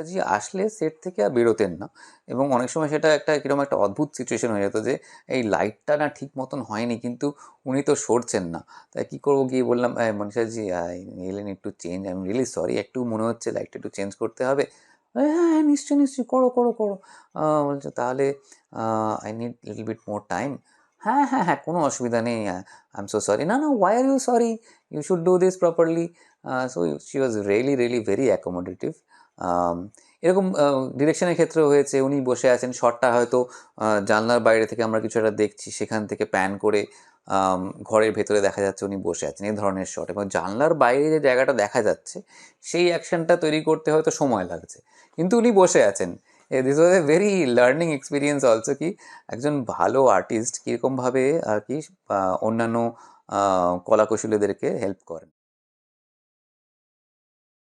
জি আসলে সেট থেকে আর বেরোতেন না, এবং অনেক সময় সেটা একটা কিরকম একটা অদ্ভুত সিচুয়েশন হয়ে যেত যে এই লাইটটা না ঠিক মতন হয়নি, কিন্তু উনি তো সরছেন না। তাই কী করবো, গিয়ে বললাম, Manisha ji I really need to change, I am really sorry, একটু মনে হচ্ছে লাইটটা একটু চেঞ্জ করতে হবে। হ্যাঁ হ্যাঁ নিশ্চয়ই নিশ্চয়ই, করো করো করো। বলছে তাহলে I need little bit more time. হ্যাঁ হ্যাঁ হ্যাঁ, কোনো অসুবিধা নেই, আই এম সো সরি। না না, why are you sorry, you should do this properly. So she was really really very accommodative. এরকম ডিরেকশনের ক্ষেত্রেও হয়েছে, উনি বসে আছেন, শটটা হয়তো জানলার বাইরে থেকে আমরা কিছু একটা দেখছি, সেখান থেকে প্যান করে ঘরের ভেতরে দেখা যাচ্ছে উনি বসে আছেন, এই ধরনের শট, এবং জানলার বাইরে যে জায়গাটা দেখা যাচ্ছে সেই অ্যাকশনটা তৈরি করতে হয়তো সময় লাগছে, কিন্তু উনি বসে আছেন। This was a very learning experience also, কি একজন ভালো আর্টিস্ট কীরকমভাবে আর কি অন্যান্য কলাকুশলীদেরকে হেল্প করেন।